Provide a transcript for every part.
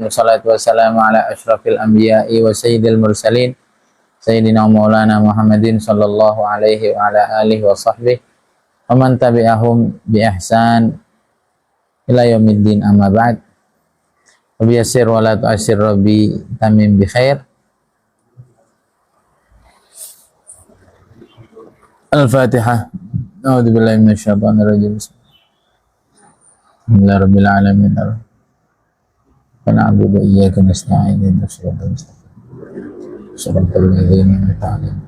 Wassalatu wassalamu ala asyrafil anbiya'i wa sayyidil mursalin Sayyidina Maulana Muhammadin sallallahu alaihi wa ala alihi wa sahbihi wa man tabi'ahum bi ihsan ila yaumiddin, amma ba'd. Wa biyassir wa la tu'assir rabbi tamim bi khair. Al-Fatihah. A'udzu billahi minasyaitonir rajim. Bismillahir rabbil alamin. Na'budu wa iyyaka nasta'in ihdinas siratal mustaqim siratal ladzina an'amta 'alaihim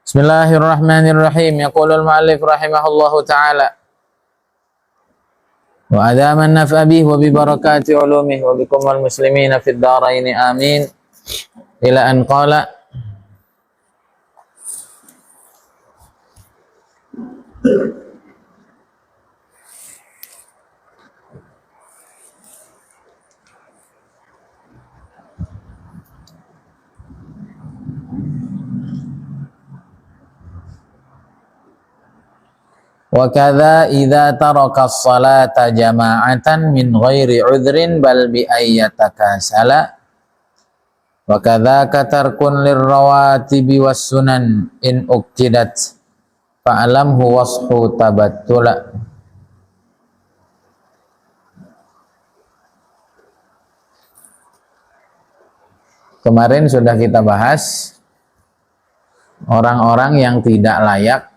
Bismillahirrahmanirrahim. Yaqulul mu'allif rahimahullahu ta'ala wa adama an-naf'a bihi wa bi barakati ulumihi wa bikum wal muslimina fid dharain amin ila an qala wa kadza idza taraka as-salata jama'atan min ghairi 'udhrin bal bi ayyatakasala wa kadzaka tarkun lirrawatibi was sunan in uqidat fa'lamhu wasfu tabattula. Kemarin sudah kita bahas orang-orang yang tidak layak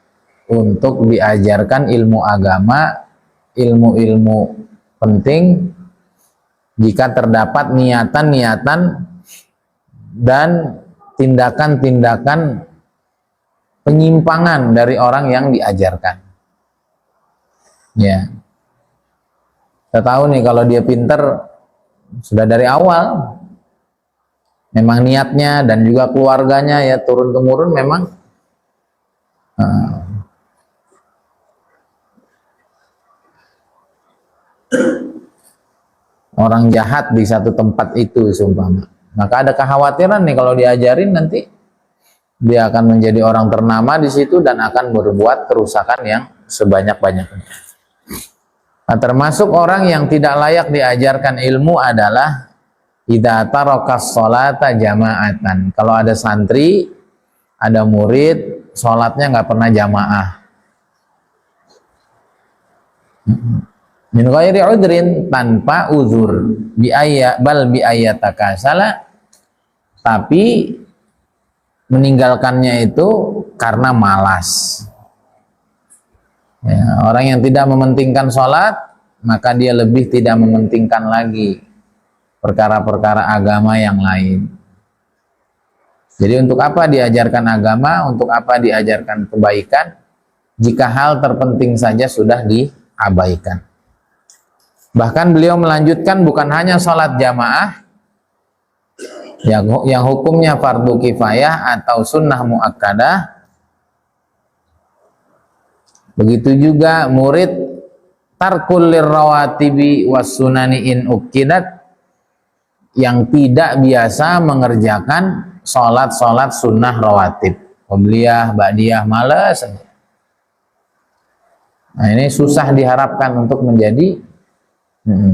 untuk diajarkan ilmu agama, ilmu-ilmu penting jika terdapat niatan-niatan dan tindakan-tindakan penyimpangan dari orang yang diajarkan. Ya, kita tahu nih kalau dia pinter sudah dari awal, memang niatnya dan juga keluarganya ya turun-temurun memang orang jahat di satu tempat itu seumpama, maka ada kekhawatiran nih kalau diajarin nanti dia akan menjadi orang ternama di situ dan akan berbuat kerusakan yang sebanyak-banyaknya. Nah, termasuk orang yang tidak layak diajarkan ilmu adalah idza tarakas sholata jama'atan. Kalau ada santri, ada murid, sholatnya nggak pernah jamaah. Min ghairi udhrin, tanpa uzur, bi ayyatakasala, tapi meninggalkannya itu karena malas. Ya, orang yang tidak mementingkan sholat, maka dia lebih tidak mementingkan lagi perkara-perkara agama yang lain. Jadi untuk apa diajarkan agama, untuk apa diajarkan kebaikan jika hal terpenting saja sudah diabaikan. Bahkan beliau melanjutkan bukan hanya sholat jamaah yang hukumnya fardu kifayah atau sunnah muakkadah, begitu juga murid tarkul lirrawatibi was sunani in uqidat, yang tidak biasa mengerjakan sholat-sholat sunnah rawatib, qobliyah, ba'diyah, malas. Nah, ini susah diharapkan untuk menjadi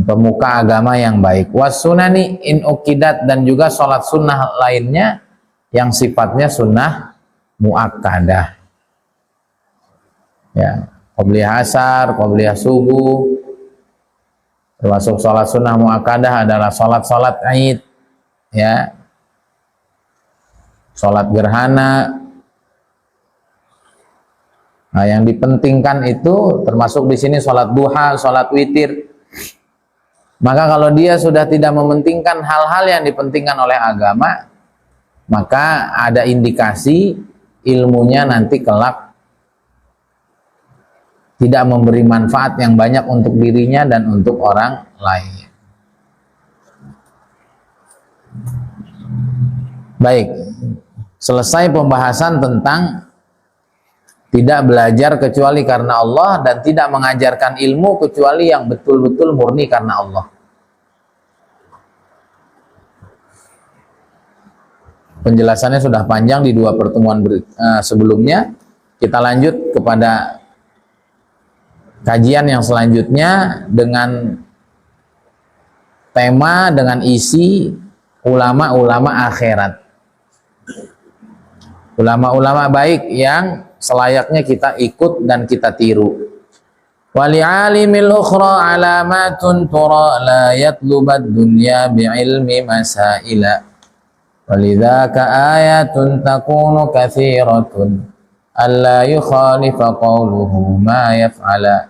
pemuka agama yang baik. Wasunani in uqidat, dan juga sholat sunnah lainnya yang sifatnya sunnah muakkadah. Ya, qobliyah asar, qobliyah subuh, termasuk sholat sunnah muakkadah adalah sholat-sholat Id, ya, sholat gerhana. Nah, yang dipentingkan itu termasuk di sini sholat duha, sholat witir. Maka kalau dia sudah tidak mementingkan hal-hal yang dipentingkan oleh agama, maka ada indikasi ilmunya nanti kelak tidak memberi manfaat yang banyak untuk dirinya dan untuk orang lain. Baik, selesai pembahasan tentang tidak belajar kecuali karena Allah dan tidak mengajarkan ilmu kecuali yang betul-betul murni karena Allah. Penjelasannya sudah panjang di dua pertemuan sebelumnya. Kita lanjut kepada kajian yang selanjutnya dengan tema, dengan isi ulama-ulama akhirat. Ulama-ulama baik yang selayaknya kita ikut dan kita tiru. Wali'alimil ukhra alamatun tura la yatlubad dunya bi'ilmi masaila. Walidhaka ayatun takunu kathiratun alla yukhalifa qawluhu ma yaf'ala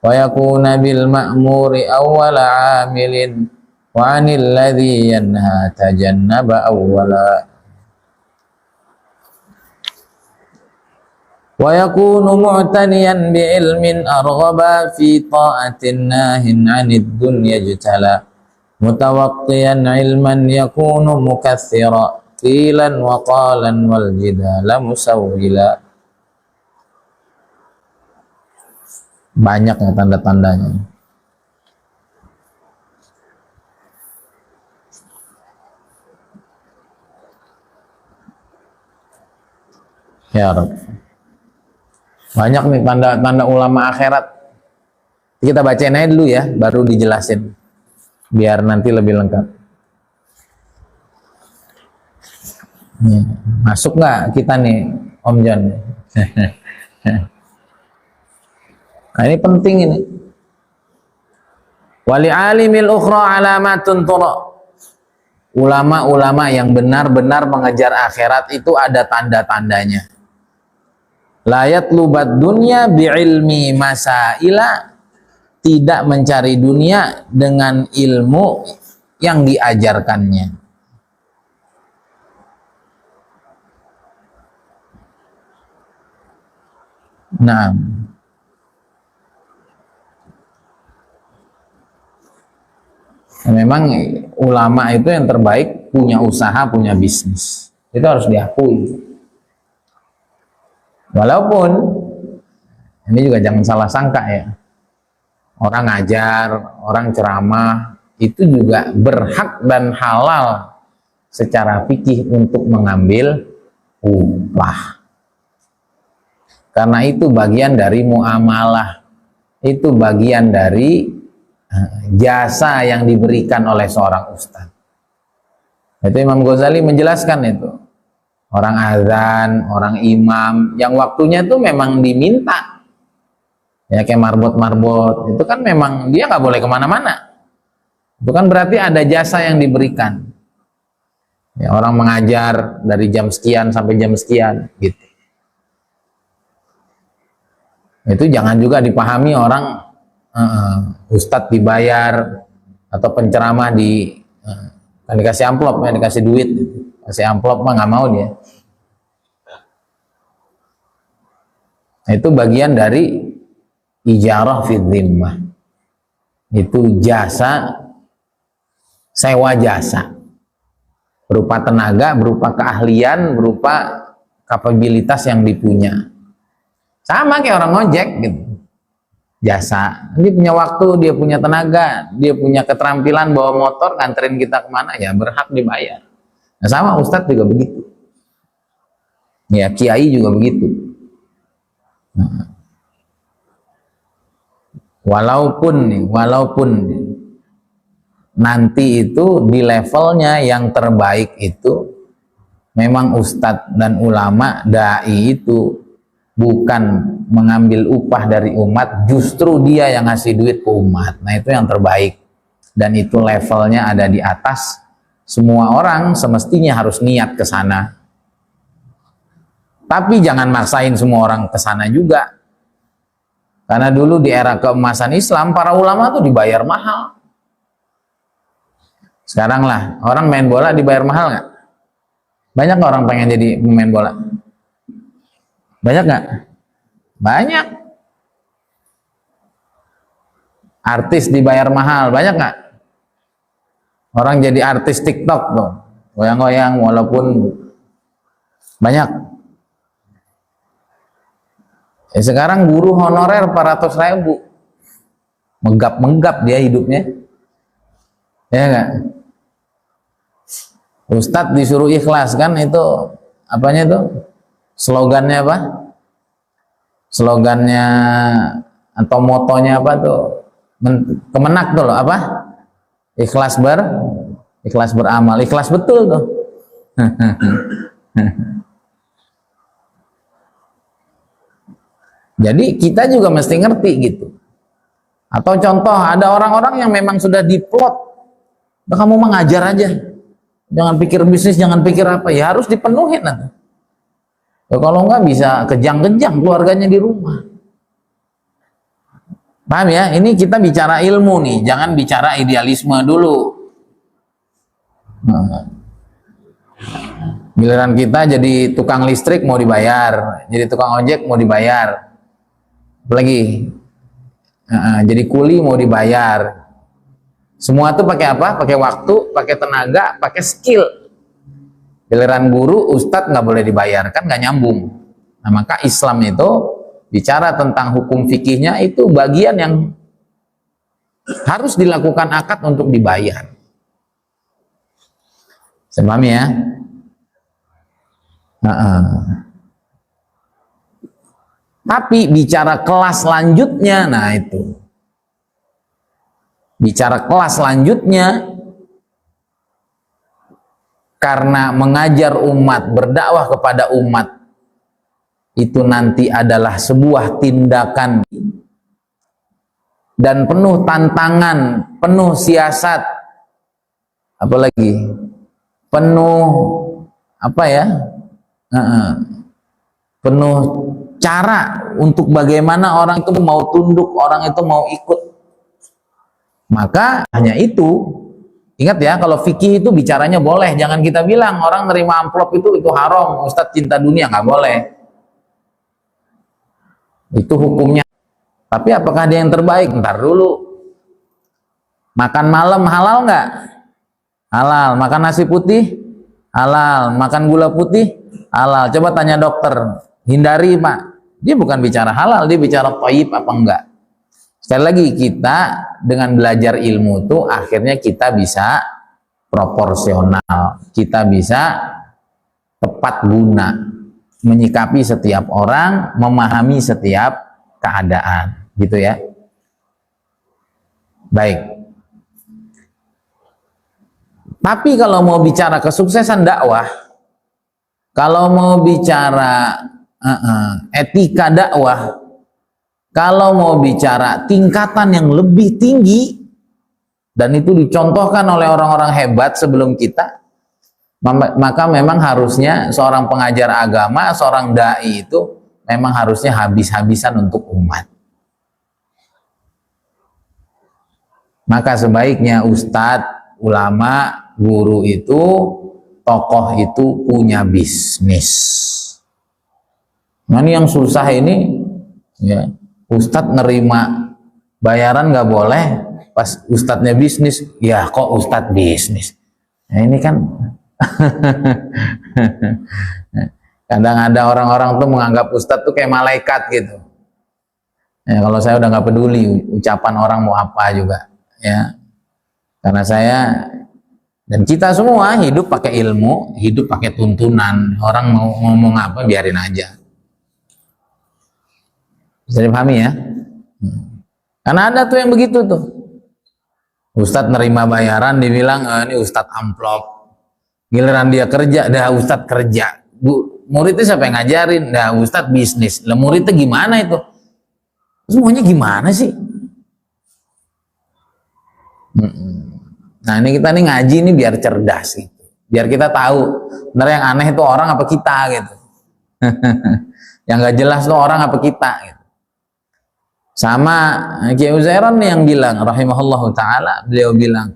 wa yakuna bil ma'muri awwala 'amilin wa 'anil ladzi yanha tajannaba awwala wa yakunu mu'taniyan bi ilmin arghaba fi ta'atin nahin 'anid dunya jtala mutawaqqiyan ilman yakunu mukaththira qilan wa qalan wal jidala musawwila. Banyak ya tanda-tandanya. Ya Rabb. Banyak nih tanda-tanda ulama akhirat. Kita bacain aja dulu ya, baru dijelasin biar nanti lebih lengkap. Nih, masuk nggak kita nih Om John? Nah, ini penting ini. Wali alimil ukhra alamatun tura. Ulama-ulama yang benar-benar mengejar akhirat itu ada tanda-tandanya. Layat lubat dunya bi'ilmi masaila, tidak mencari dunia dengan ilmu yang diajarkannya. Nah, memang ulama itu yang terbaik, punya usaha, punya bisnis. Itu harus diakui. Walaupun ini juga jangan salah sangka ya, orang ngajar, orang ceramah itu juga berhak dan halal secara fikih untuk mengambil upah, karena itu bagian dari muamalah, itu bagian dari jasa yang diberikan oleh seorang ustadz. Itu Imam Ghazali menjelaskan itu. Orang azan, orang imam, yang waktunya itu memang diminta. Ya kayak marbot-marbot, itu kan memang dia nggak boleh kemana-mana. Itu kan berarti ada jasa yang diberikan. Ya, orang mengajar dari jam sekian sampai jam sekian, gitu. Itu jangan juga dipahami orang ustadz dibayar atau penceramah kan dikasih amplop, ya dikasih duit, kasih amplop mah nggak mau dia. Nah, itu bagian dari ijarah fi dhimmah. Itu jasa, sewa jasa, berupa tenaga, berupa keahlian, berupa kapabilitas yang dipunya. Sama kayak orang ngojek gitu. Jasa, dia punya waktu, dia punya tenaga, dia punya keterampilan bawa motor, nganterin kita kemana, ya berhak dibayar. Nah, sama ustadz juga begitu. Ya, kiai juga begitu. Nah, walaupun nanti itu di levelnya yang terbaik itu memang ustadz dan ulama, dai itu bukan mengambil upah dari umat, justru dia yang ngasih duit ke umat. Nah, itu yang terbaik, dan itu levelnya ada di atas. Semua orang semestinya harus niat ke sana, tapi jangan maksain semua orang ke sana juga, karena dulu di era keemasan Islam para ulama tuh dibayar mahal. Sekarang lah orang main bola dibayar mahal nggak? Banyak nggak orang pengen jadi pemain bola? Banyak nggak? Banyak. Artis dibayar mahal, banyak nggak? Orang jadi artis TikTok tuh, goyang-goyang, walaupun banyak. Ya, sekarang guru honorer 400.000, menggap-menggap dia hidupnya, ya nggak? Ustadz disuruh ikhlas, kan itu apanya tuh, slogannya apa, slogannya atau motonya apa tuh, Kemenak tuh loh, apa, ikhlas beramal, ikhlas betul tuh. Jadi kita juga mesti ngerti gitu. Atau contoh, ada orang-orang yang memang sudah diplot, udah kamu mengajar aja, jangan pikir bisnis, jangan pikir apa, ya harus dipenuhi nanti. Ya, kalau enggak bisa kejang-kejang keluarganya di rumah. Paham ya? Ini kita bicara ilmu nih, jangan bicara idealisme dulu. Giliran kita jadi tukang listrik mau dibayar, jadi tukang ojek mau dibayar, apalagi jadi kuli mau dibayar. Semua tuh pakai apa? Pakai waktu, pakai tenaga, pakai skill. Giliran guru, ustadz nggak boleh dibayar, kan nggak nyambung. Nah, maka Islam itu bicara tentang hukum fikihnya itu bagian yang harus dilakukan akad untuk dibayar. Saya pahami ya? Tapi bicara kelas lanjutnya, nah itu. Bicara kelas lanjutnya, karena mengajar umat, berdakwah kepada umat, itu nanti adalah sebuah tindakan dan penuh tantangan, penuh siasat, apalagi penuh apa ya, penuh cara untuk bagaimana orang itu mau tunduk, orang itu mau ikut. Maka hanya itu, ingat ya, kalau fikih itu bicaranya boleh, jangan kita bilang orang nerima amplop itu haram, Ustadz cinta dunia, nggak boleh. Itu hukumnya. Tapi apakah dia yang terbaik? Ntar dulu. Makan malam halal nggak? Halal. Makan nasi putih? Halal. Makan gula putih? Halal. Coba tanya dokter. Hindari, Pak. Dia bukan bicara halal, dia bicara thayyib apa enggak. Sekali lagi, kita dengan belajar ilmu itu akhirnya kita bisa proporsional, kita bisa tepat guna, menyikapi setiap orang, memahami setiap keadaan, gitu ya. Baik. Tapi kalau mau bicara kesuksesan dakwah, kalau mau bicara etika dakwah, kalau mau bicara tingkatan yang lebih tinggi, dan itu dicontohkan oleh orang-orang hebat sebelum kita, maka memang harusnya seorang pengajar agama, seorang dai itu memang harusnya habis-habisan untuk umat. Maka sebaiknya ustadz, ulama, guru itu, tokoh itu punya bisnis. Nah, ini yang susah ini, ya, ustadz nerima bayaran nggak boleh, pas ustadznya bisnis, ya kok ustadz bisnis. Nah, ini kan kadang ada orang-orang tuh menganggap ustadz tuh kayak malaikat gitu. Ya, kalau saya udah nggak peduli ucapan orang mau apa juga, ya, karena saya dan kita semua hidup pakai ilmu, hidup pakai tuntunan. Orang mau ngomong apa biarin aja. Bisa dipahami ya? Karena ada tuh yang begitu tuh. Ustadz nerima bayaran dibilang ini ustadz amplop. Giliran dia kerja, dah ustadz kerja. Muridnya siapa yang ngajarin? Dah ustadz bisnis. Lah muridnya gimana itu? Semuanya gimana sih? Nah, ini kita nih ngaji nih biar cerdas gitu. Biar kita tahu benar yang aneh itu orang apa kita gitu. Yang gak jelas tuh orang apa kita gitu. Sama Kiai Uzairan nih yang bilang, rahimahullahu ta'ala, beliau bilang,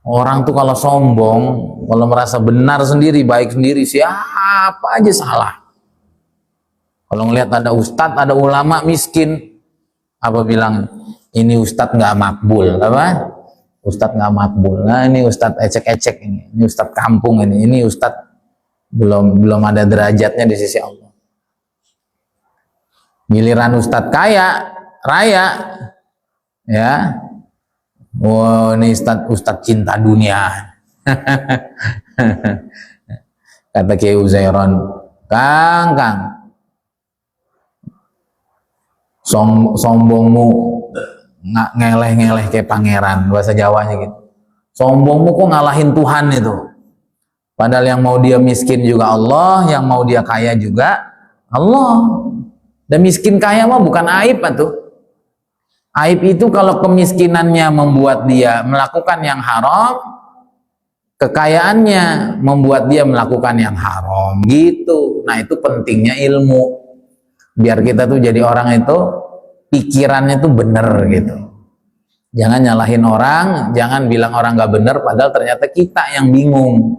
orang tuh kalau sombong, kalau merasa benar sendiri, baik sendiri, siapa aja salah. Kalau ngelihat ada ustadz, ada ulama miskin, apa bilang, ini ustadz nggak makbul, apa? Ustadz nggak makbul. Nah, ini ustadz ecek-ecek ini ustadz kampung ini ustadz belum ada derajatnya di sisi Allah. Giliran ustadz kaya raya, ya, Wah, ini Ustadz cinta dunia. Kata Kiai Uzairon, Kang, sombongmu nggak ngeleh-ngeleh kayak pangeran, bahasa Jawanya gitu. Sombongmu kok ngalahin Tuhan itu. Padahal yang mau dia miskin juga Allah, yang mau dia kaya juga Allah. Dan miskin kaya mah bukan aib atuh. Aib itu kalau kemiskinannya membuat dia melakukan yang haram, kekayaannya membuat dia melakukan yang haram gitu. Nah, itu pentingnya ilmu. Biar kita tuh jadi orang itu pikirannya tuh bener gitu. Jangan nyalahin orang, jangan bilang orang gak bener padahal ternyata kita yang bingung.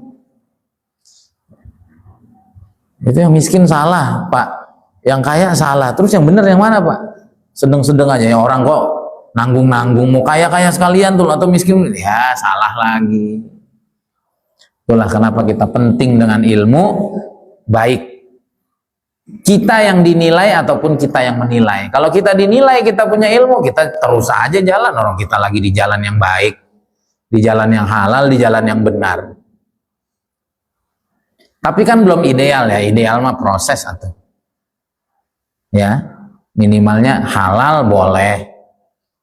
Itu yang miskin salah, Pak. Yang kaya salah. Terus yang bener yang mana, Pak? Sedeng-sedeng aja ya orang kok nanggung-nanggung mau kaya-kaya sekalian tuh atau miskin, ya salah lagi. Itulah kenapa kita penting dengan ilmu, baik kita yang dinilai ataupun kita yang menilai. Kalau kita dinilai kita punya ilmu, kita terus aja jalan, orang kita lagi di jalan yang baik, di jalan yang halal, di jalan yang benar. Tapi kan belum ideal ya, ideal mah proses atau ya, minimalnya halal boleh.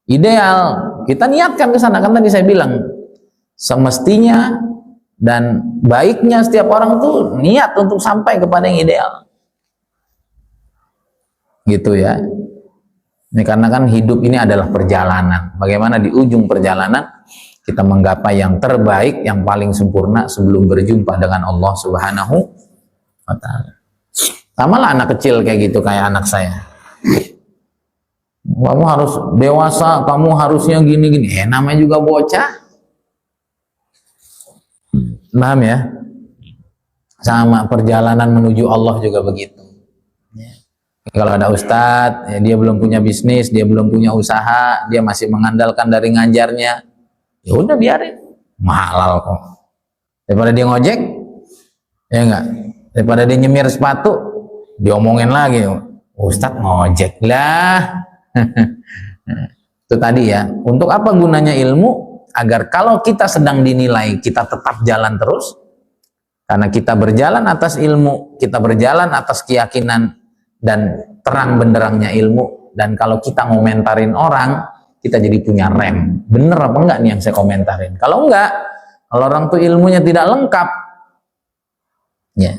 Ideal kita niatkan ke sana, kan tadi saya bilang semestinya dan baiknya setiap orang tuh niat untuk sampai kepada yang ideal. Gitu ya. Ini karena kan hidup ini adalah perjalanan. Bagaimana di ujung perjalanan kita menggapai yang terbaik, yang paling sempurna sebelum berjumpa dengan Allah Subhanahu wa taala. Sama lah anak kecil kayak gitu, kayak anak saya. Kamu harus dewasa, kamu harusnya gini-gini. Namanya juga bocah. Paham ya? Sama perjalanan menuju Allah juga begitu. Kalau ada ustadz, ya dia belum punya bisnis, dia belum punya usaha, dia masih mengandalkan dari ngajarnya, ya udah biarin, halal kok. Daripada dia ngojek, ya enggak. Daripada dia nyemir sepatu, diomongin lagi, ustadz ngojek lah. Itu tadi ya. Untuk apa gunanya ilmu? Agar kalau kita sedang dinilai, kita tetap jalan terus. Karena kita berjalan atas ilmu, kita berjalan atas keyakinan dan terang benderangnya ilmu. Dan kalau kita ngomentarin orang, kita jadi punya rem. Bener apa enggak nih yang saya komentarin? Kalau enggak, kalau orang tuh ilmunya tidak lengkap, ya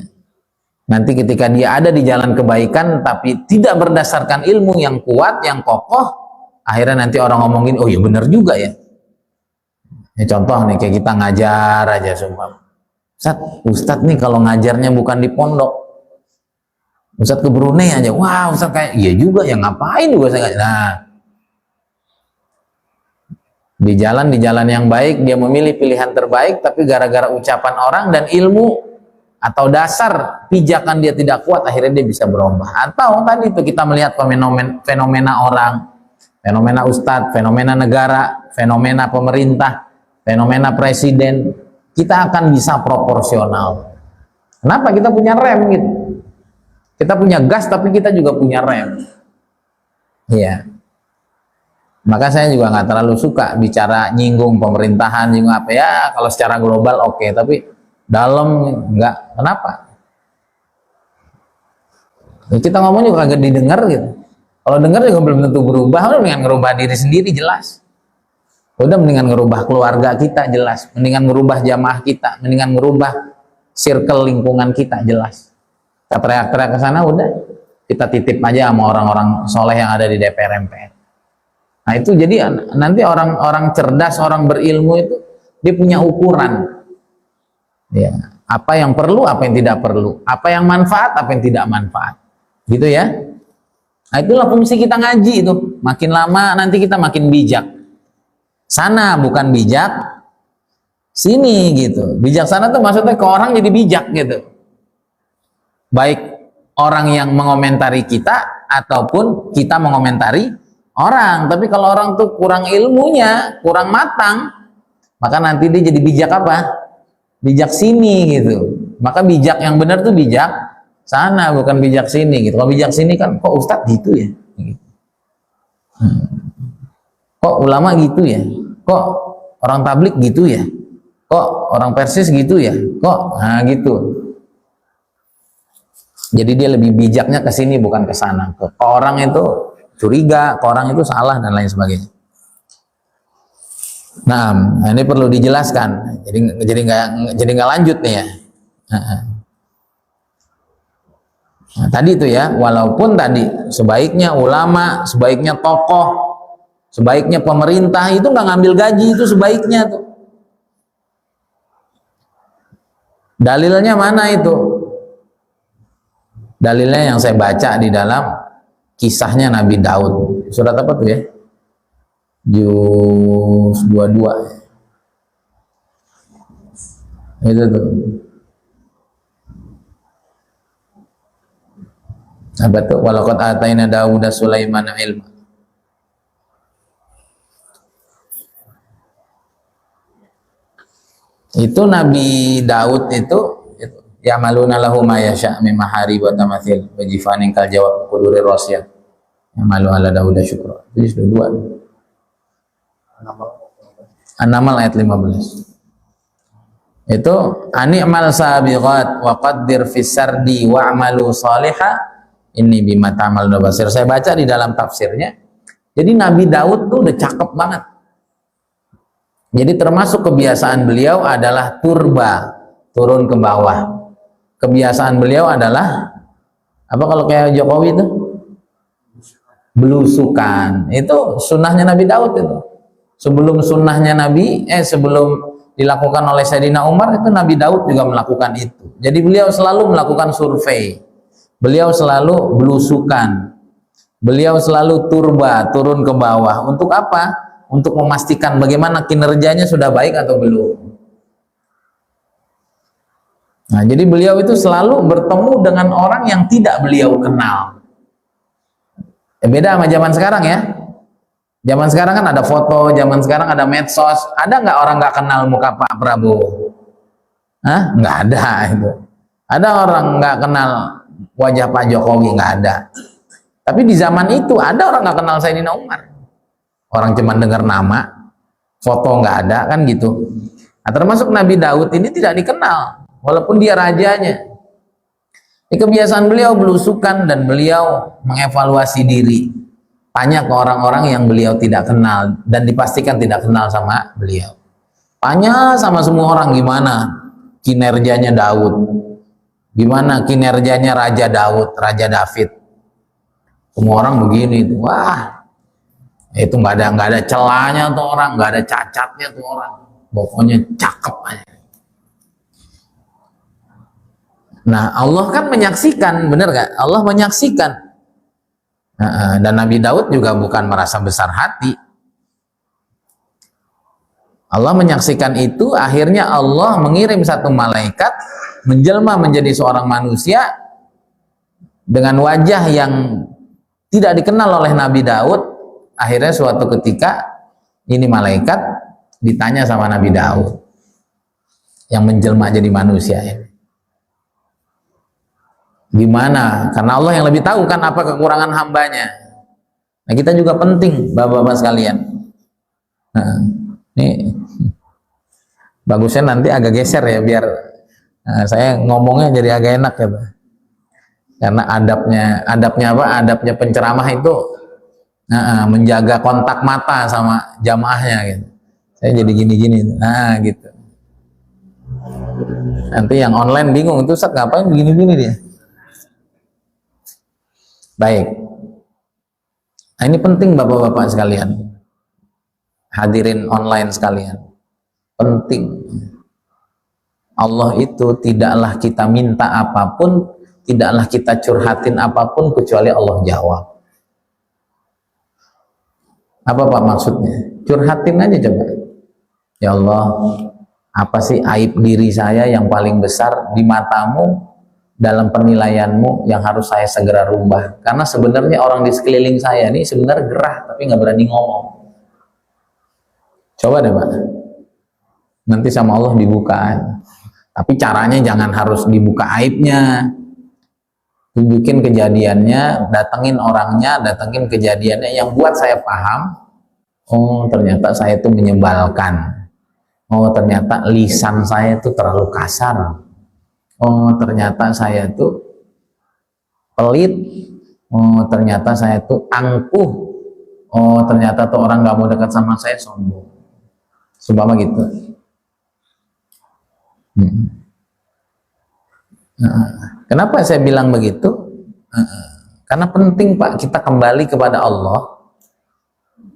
nanti ketika dia ada di jalan kebaikan tapi tidak berdasarkan ilmu yang kuat, yang kokoh, akhirnya nanti orang ngomongin, oh iya bener juga ya. Ya contoh nih, kayak kita ngajar aja sumpah. Ustadz nih kalau ngajarnya bukan di pondok, Ustadz ke Brunei aja, wah Ustadz kayak, iya juga ya, ngapain juga saya ngajar. Nah, di jalan yang baik, dia memilih pilihan terbaik, tapi gara-gara ucapan orang dan ilmu atau dasar pijakan dia tidak kuat, akhirnya dia bisa berubah. Atau tadi itu kita melihat fenomena orang, fenomena ustadz, fenomena negara, fenomena pemerintah, fenomena presiden, kita akan bisa proporsional. Kenapa? Kita punya rem gitu. Kita punya gas tapi kita juga punya rem. Iya. Maka saya juga nggak terlalu suka bicara nyinggung pemerintahan, nyinggung apa ya, kalau secara global oke, tapi dalam enggak. Kenapa? Ya, kita ngomong juga kagak didengar gitu. Kalau dengar juga belum tentu berubah. Udah mendingan ngerubah diri sendiri jelas. Udah mendingan ngerubah keluarga kita jelas. Mendingan ngerubah jamaah kita. Mendingan ngerubah circle lingkungan kita jelas. Kita teriak-teriak ke sana udah. Kita titip aja sama orang-orang soleh yang ada di DPR MPR. Nah itu jadi nanti orang-orang cerdas, orang berilmu itu dia punya ukuran. Ya, apa yang perlu, apa yang tidak perlu, apa yang manfaat, apa yang tidak manfaat, gitu ya. Nah, itulah fungsi kita ngaji itu. Makin lama nanti kita makin bijak. Sana bukan bijak, sini gitu. Bijaksana tuh maksudnya ke orang jadi bijak gitu. Baik orang yang mengomentari kita ataupun kita mengomentari orang. Tapi kalau orang tuh kurang ilmunya, kurang matang, maka nanti dia jadi bijak apa? Bijak sini gitu. Maka bijak yang benar tuh bijak sana, bukan bijak sini gitu. Kalau bijak sini kan kok ustadz gitu ya, kok ulama gitu ya, kok orang tablik gitu ya, kok orang Persis gitu ya, kok nah gitu. Jadi dia lebih bijaknya ke sini bukan ke sana. Ke orang itu curiga, ke orang itu salah dan lain sebagainya. Nah, ini perlu dijelaskan. Jadi nggak lanjut nih ya. Nah, tadi itu ya, walaupun tadi sebaiknya ulama, sebaiknya tokoh, sebaiknya pemerintah itu nggak ngambil gaji, itu sebaiknya tuh. Dalilnya mana itu? Dalilnya yang saya baca di dalam kisahnya Nabi Daud. Surat apa tuh ya? Juz 22. Itu tuh. Apa tuh? Walaqad ataina Dauda Sulaimana ilma. Itu Nabi Daud itu ya maluna lahu ma yasha min maharib wa tamathil wa jifanin kal jawab quduri rasyah. Ya malu ala Dauda syukra. Itu sudah dua. An-Naml ayat 15. Itu ani'mal sabiqat wa qaddir fis sardi wa'malu salihah inni bima ta'maluna basir. Saya baca di dalam tafsirnya. Jadi Nabi Daud tuh udah cakep banget. Jadi termasuk kebiasaan beliau adalah turba, turun ke bawah. Kebiasaan beliau adalah apa kalau kayak Jokowi itu? Belusukan. Itu sunnahnya Nabi Daud itu. Sebelum sunnahnya sebelum dilakukan oleh Sayyidina Umar, itu Nabi Daud juga melakukan itu. Jadi beliau selalu melakukan survei. Beliau selalu belusukan. Beliau selalu turba, turun ke bawah. Untuk apa? Untuk memastikan bagaimana kinerjanya sudah baik atau belum. Nah, jadi beliau itu selalu bertemu dengan orang yang tidak beliau kenal. Beda sama zaman sekarang ya. Zaman sekarang kan ada foto, zaman sekarang ada medsos. Ada nggak orang nggak kenal muka Pak Prabowo? Hah? Nggak ada itu. Ada orang nggak kenal wajah Pak Jokowi? Nggak ada. Tapi di zaman itu ada orang nggak kenal Sayyidina Umar. Orang cuma dengar nama, foto nggak ada kan gitu. Nah, termasuk Nabi Daud ini tidak dikenal, walaupun dia rajanya. Ini kebiasaan beliau belusukan dan beliau mengevaluasi diri. Tanya ke orang-orang yang beliau tidak kenal dan dipastikan tidak kenal sama beliau. Tanya sama semua orang gimana kinerjanya Daud, gimana kinerjanya Raja Daud, Raja David. Semua orang begini, wah itu nggak ada celahnya tuh orang, nggak ada cacatnya tuh orang, pokoknya cakep aja. Nah Allah kan menyaksikan, bener gak? Allah menyaksikan. Dan Nabi Daud juga bukan merasa besar hati. Allah menyaksikan itu, akhirnya Allah mengirim satu malaikat menjelma menjadi seorang manusia dengan wajah yang tidak dikenal oleh Nabi Daud. Akhirnya suatu ketika ini malaikat ditanya sama Nabi Daud yang menjelma jadi manusia ini. Gimana? Karena Allah yang lebih tahu kan apa kekurangan hambanya. Nah kita juga penting bapak-bapak sekalian. Nah, ini bagusnya nanti agak geser ya biar saya ngomongnya jadi agak enak ya, Pak. Karena adabnya apa? Adabnya penceramah itu menjaga kontak mata sama jamaahnya gitu. Saya jadi gini-gini, nah gitu. Nanti yang online bingung itu Ustaz ngapain begini-gini dia. Baik. Nah, ini penting bapak-bapak sekalian. Hadirin online sekalian. Penting. Allah itu tidaklah kita minta apapun, tidaklah kita curhatin apapun kecuali Allah jawab. Apa Pak maksudnya? Curhatin aja coba. Ya Allah, apa sih aib diri saya yang paling besar di matamu, dalam penilaianmu yang harus saya segera rubah? Karena sebenarnya orang di sekeliling saya ini sebenarnya gerah tapi nggak berani ngomong. Coba deh Pak, nanti sama Allah dibuka. Tapi caranya jangan harus dibuka aibnya, tunjukin kejadiannya, datengin orangnya, datengin kejadiannya yang buat saya paham. Oh ternyata saya itu menyebalkan. Oh ternyata lisan saya itu terlalu kasar. Oh ternyata saya itu pelit. Oh ternyata saya itu angkuh. Oh ternyata tuh orang nggak mau dekat sama saya, sombong. Sumpama gitu. Kenapa saya bilang begitu? Karena penting Pak, kita kembali kepada Allah.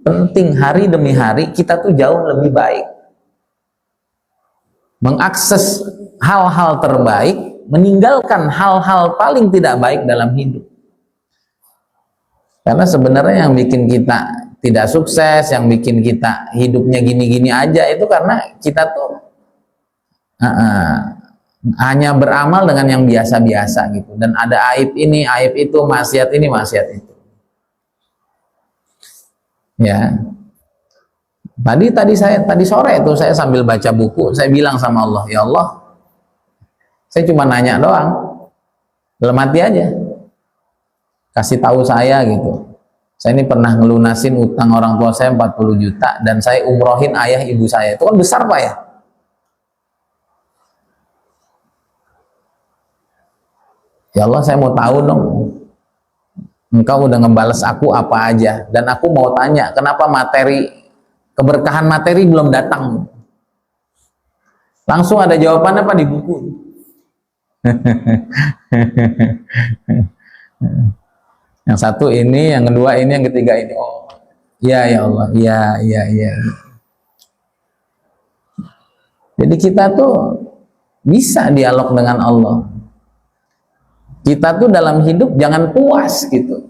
Penting, hari demi hari kita tuh jauh lebih baik mengakses hal-hal terbaik, meninggalkan hal-hal paling tidak baik dalam hidup. Karena sebenarnya yang bikin kita tidak sukses, yang bikin kita hidupnya gini-gini aja, itu karena kita tuh hanya beramal dengan yang biasa-biasa gitu, dan ada aib ini, aib itu, maksiat ini, maksiat itu. Ya. Tadi sore itu saya sambil baca buku, saya bilang sama Allah, ya Allah, saya cuma nanya doang, dalam hati aja, kasih tahu saya gitu. Saya ini pernah ngelunasin utang orang tua saya 40 juta dan saya umrohin ayah ibu saya. Itu kan besar Pak ya. Ya Allah, saya mau tahu dong, Engkau udah ngebales aku apa aja, dan aku mau tanya kenapa keberkahan materi belum datang. Langsung ada jawabannya Pak di buku. Yang satu ini, yang kedua ini, yang ketiga ini. Oh, iya ya Allah, iya. Jadi kita tuh bisa dialog dengan Allah. Kita tuh dalam hidup jangan puas gitu.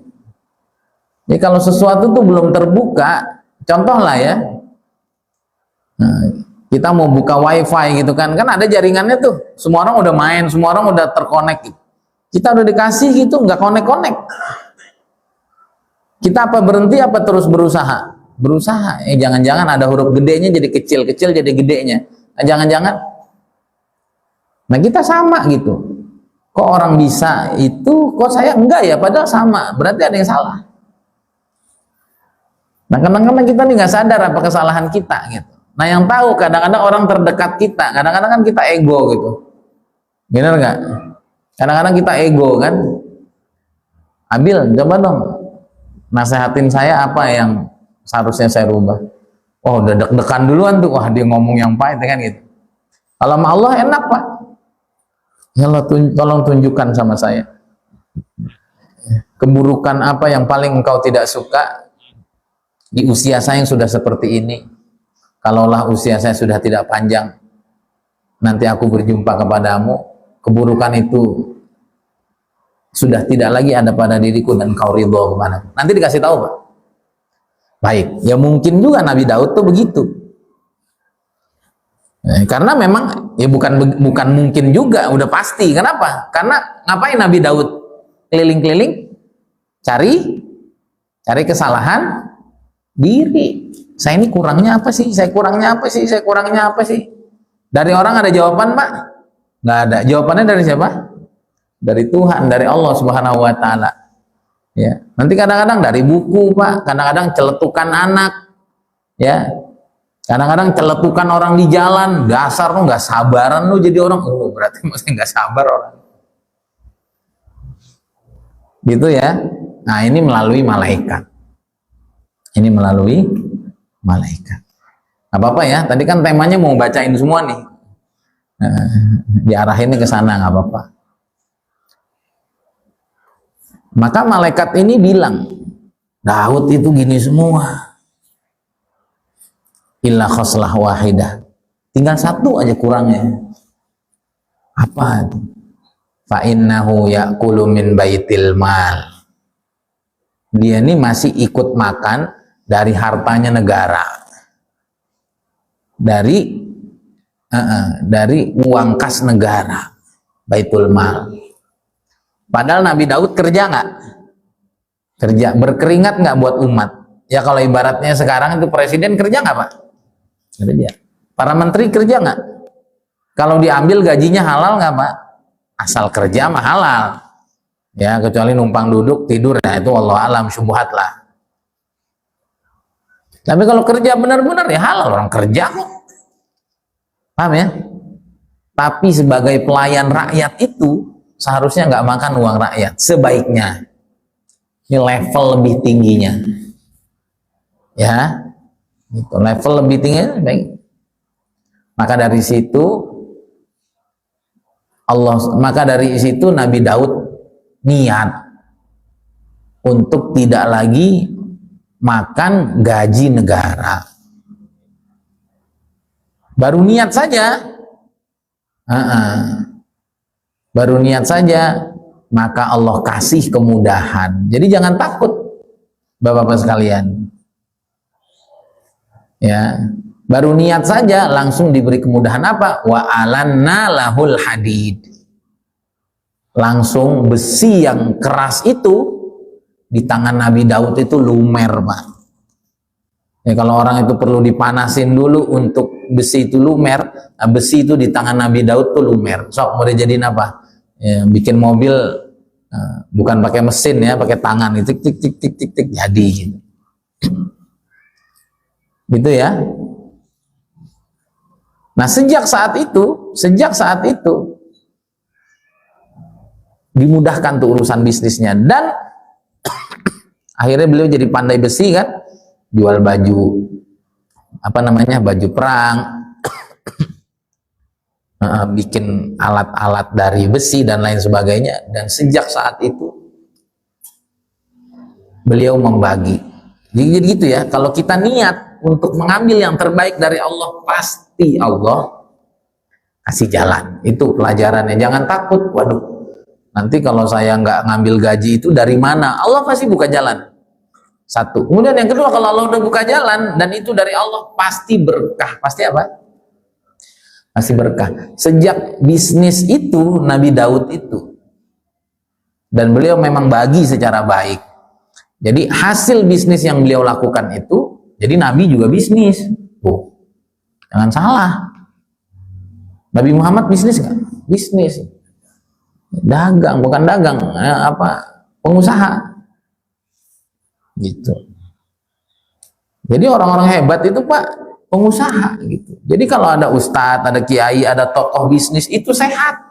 Jadi kalau sesuatu tuh belum terbuka, contoh lah ya, kita mau buka wifi gitu kan ada jaringannya tuh, semua orang udah main, semua orang udah terkonek gitu. Kita udah dikasih gitu, nggak konek-konek. Kita apa berhenti, apa terus berusaha? Berusaha. Jangan-jangan ada huruf gedenya jadi kecil, kecil jadi gedenya. Jangan-jangan. Nah kita sama gitu. Kok orang bisa itu, kok saya enggak ya? Padahal sama. Berarti ada yang salah. Nah kadang-kadang kita nih nggak sadar apa kesalahan kita gitu. Nah yang tahu kadang-kadang orang terdekat kita, kadang-kadang kan kita ego gitu. Bener nggak? Kadang-kadang kita ego kan. Abil, coba dong nasehatin saya apa yang seharusnya saya rubah. Oh udah deg-degan duluan tuh, wah dia ngomong yang pahit kan gitu. Kalau sama Allah enak Pak, ya Allah tolong tunjukkan sama saya keburukan apa yang paling engkau tidak suka di usia saya yang sudah seperti ini. Kalaulah usia saya sudah tidak panjang, nanti aku berjumpa kepadamu, keburukan itu sudah tidak lagi ada pada diriku dan kau ridho kemana. Nanti dikasih tahu Pak. Baik, ya mungkin juga Nabi Daud tuh begitu. Karena memang ya bukan mungkin juga, udah pasti. Kenapa? Karena ngapain Nabi Daud keliling-keliling cari kesalahan diri. Saya ini kurangnya apa sih? Saya kurangnya apa sih? Saya kurangnya apa sih? Dari orang ada jawaban Pak? Nggak ada. Jawabannya dari siapa? Dari Tuhan, dari Allah Subhanahu wa Ta'ala. Ya, nanti kadang-kadang dari buku Pak, kadang-kadang celetukan anak, ya, kadang-kadang celetukan orang di jalan. Dasar lu nggak sabaran lu jadi orang. Oh berarti masih nggak sabar orang. Gitu ya. Nah ini melalui malaikat. Ini melalui malaikat. Apa-apa ya. Tadi kan temanya mau bacain semua nih. Diarahinnya ke sana nggak apa-apa. Maka malaikat ini bilang, Daud itu gini semua. Illa khoslah wahidah. Tinggal satu aja kurangnya. Apa itu? Fa innahu ya'kulu min baitil mal. Dia ini masih ikut makan dari hartanya negara. Dari uang kas negara. Baitul mal. Padahal Nabi Daud kerja nggak? Kerja, berkeringat nggak buat umat? Ya kalau ibaratnya sekarang itu presiden kerja nggak Pak? Kerja. Para menteri kerja nggak? Kalau diambil gajinya halal nggak Pak? Asal kerja mah halal. Ya kecuali numpang duduk tidur, nah itu wallahu alam syubhat lah. Tapi kalau kerja benar-benar ya halal, orang kerja kok. Paham ya? Tapi sebagai pelayan rakyat itu seharusnya nggak makan uang rakyat, sebaiknya. Ini level lebih tingginya. Ya, gitu. Level lebih tinggi, baik. Maka dari situ Nabi Daud niat untuk tidak lagi makan gaji negara. Baru niat saja, baru niat saja, maka Allah kasih kemudahan. Jadi jangan takut, Bapak-bapak sekalian. Ya, baru niat saja langsung diberi kemudahan apa? Wa alanna lahul hadid. Langsung besi yang keras itu di tangan Nabi Daud itu lumer, Pak. Ya, kalau orang itu perlu dipanasin dulu untuk besi itu lumer, nah besi itu di tangan Nabi Daud tuh lumer. Sok mau dijadiin apa? Ya, bikin mobil bukan pakai mesin ya, pakai tangan, tik tik tik tik tik tik jadi gitu. Gitu ya. Nah, sejak saat itu dimudahkan tuh urusan bisnisnya, dan akhirnya beliau jadi pandai besi kan, jual baju baju perang, bikin alat-alat dari besi dan lain sebagainya. Dan sejak saat itu beliau membagi. Jadi gitu ya, kalau kita niat untuk mengambil yang terbaik dari Allah, pasti Allah kasih jalan. Itu pelajarannya. Jangan takut, waduh, nanti kalau saya nggak ngambil gaji itu dari mana? Allah pasti buka jalan. Satu. Kemudian yang kedua, kalau Allah udah buka jalan dan itu dari Allah, pasti berkah. Pasti apa? Pasti berkah. Sejak bisnis itu Nabi Daud itu, dan beliau memang bagi secara baik. Jadi hasil bisnis yang beliau lakukan itu, jadi Nabi juga bisnis. Tuh, jangan salah. Nabi Muhammad bisnis nggak? Bisnis. Dagang, bukan dagang, pengusaha. Gitu. Jadi orang-orang hebat itu, Pak, pengusaha gitu. Jadi kalau ada ustadz, ada kiai, ada tokoh bisnis itu sehat.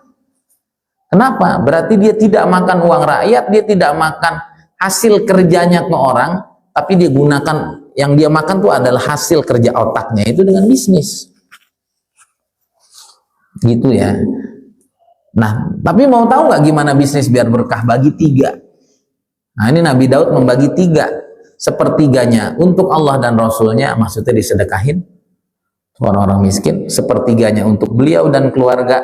Kenapa? Berarti dia tidak makan uang rakyat, dia tidak makan hasil kerjanya ke orang, tapi dia gunakan, yang dia makan tuh adalah hasil kerja otaknya itu dengan bisnis. Gitu ya. Nah, tapi mau tahu nggak gimana bisnis biar berkah? Bagi 3. Nah, ini Nabi Daud membagi 3. Sepertiganya untuk Allah dan Rasulnya, maksudnya disedekahin orang-orang miskin. Sepertiganya untuk beliau dan keluarga.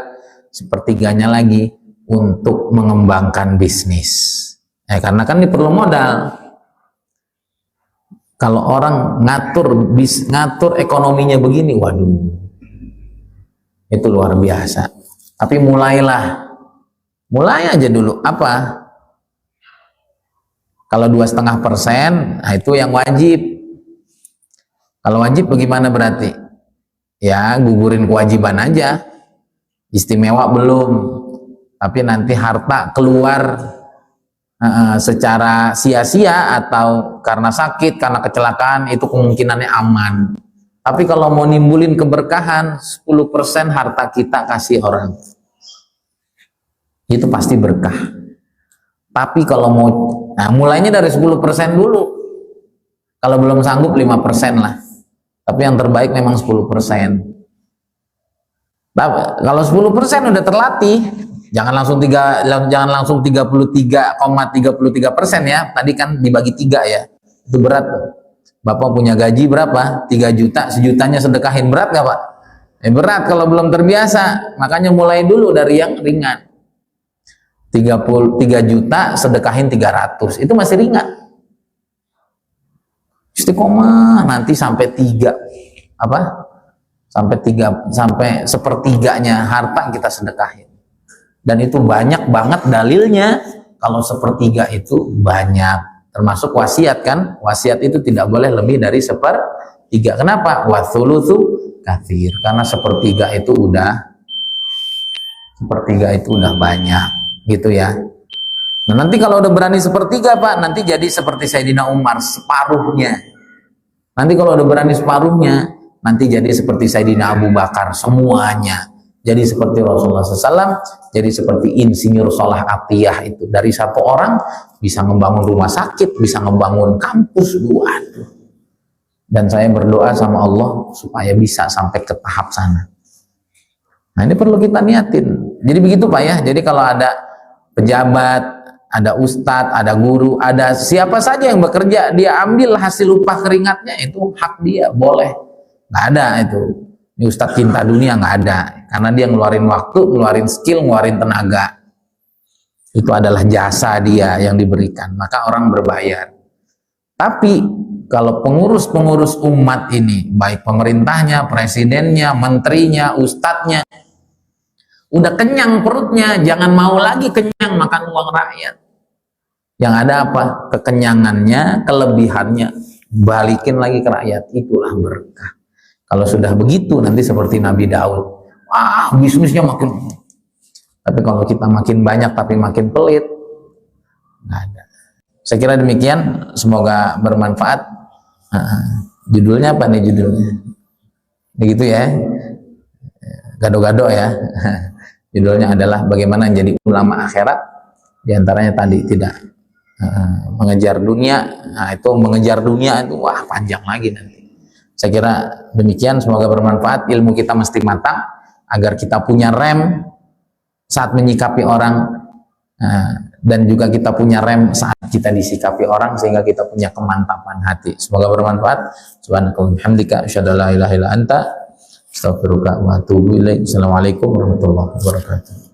Sepertiganya lagi untuk mengembangkan bisnis. Karena kan ini perlu modal. Kalau orang ngatur ekonominya begini, waduh, itu luar biasa. Tapi mulai aja dulu. Apa? Kalau 2,5%, nah itu yang wajib. Kalau wajib bagaimana berarti? Ya, gugurin kewajiban aja. Istimewa belum. Tapi nanti harta keluar secara sia-sia atau karena sakit, karena kecelakaan, itu kemungkinannya aman. Tapi kalau mau nimbulin keberkahan, 10% harta kita kasih orang. Itu pasti berkah. Tapi kalau mau, mulainya dari 10% dulu. Kalau belum sanggup 5% lah. Tapi yang terbaik memang 10%. Tapi kalau 10% udah terlatih, jangan langsung 33,33% ya. Tadi kan dibagi 3 ya. Itu berat. Bapak punya gaji berapa? 3 juta, sejutanya sedekahin. Berat gak, Pak? Berat kalau belum terbiasa. Makanya mulai dulu dari yang ringan. 3 juta sedekahin 300. Itu masih ringan. Istiqomah nanti sampai 3 sampai sepertiganya harta kita sedekahin. Dan itu banyak banget dalilnya. Kalau sepertiga itu banyak, termasuk wasiat kan. Wasiat itu tidak boleh lebih dari 1/3. Kenapa? Wathulutsu katsir. Karena sepertiga itu udah banyak, gitu ya. Nah, nanti kalau udah berani 1/3, Pak, nanti jadi seperti Sayyidina Umar, separuhnya. Nanti kalau udah berani separuhnya, nanti jadi seperti Sayyidina Abu Bakar semuanya. Jadi seperti Rasulullah SAW, jadi seperti insinyur Salah Atiyah itu. Dari satu orang bisa membangun rumah sakit, bisa membangun kampus, waduh. Dan saya berdoa sama Allah supaya bisa sampai ke tahap sana. Nah ini perlu kita niatin. Jadi begitu Pak ya, jadi kalau ada pejabat, ada ustadz, ada guru, ada siapa saja yang bekerja, dia ambil hasil upah keringatnya, itu hak dia, boleh. Nggak ada itu. Ini ustadz cinta dunia, nggak ada. Karena dia ngeluarin waktu, ngeluarin skill, ngeluarin tenaga. Itu adalah jasa dia yang diberikan. Maka orang berbayar. Tapi kalau pengurus-pengurus umat ini, baik pemerintahnya, presidennya, menterinya, ustadznya, udah kenyang perutnya, jangan mau lagi kenyang makan uang rakyat. Yang ada apa? Kekenyangannya, kelebihannya, balikin lagi ke rakyat. Itulah berkah. Kalau sudah begitu, nanti seperti Nabi Daud. Wah, bisnisnya makin. Tapi kalau kita makin banyak tapi makin pelit, nggak ada. Saya kira demikian. Semoga bermanfaat. Judulnya apa nih judulnya? Begitu ya. Gado-gado ya. Judulnya adalah bagaimana menjadi ulama akhirat. Di antaranya tadi tidak mengejar dunia. Nah, itu mengejar dunia itu wah panjang lagi nanti. Saya kira demikian, semoga bermanfaat. Ilmu kita mesti matang agar kita punya rem saat menyikapi orang, dan juga kita punya rem saat kita disikapi orang, sehingga kita punya kemantapan hati. Semoga bermanfaat. Subhanakallahumma wa bihamdika asyhadu an la ilaha illa anta astaghfiruka wa atubu ilaik. Assalamualaikum warahmatullahi wabarakatuh.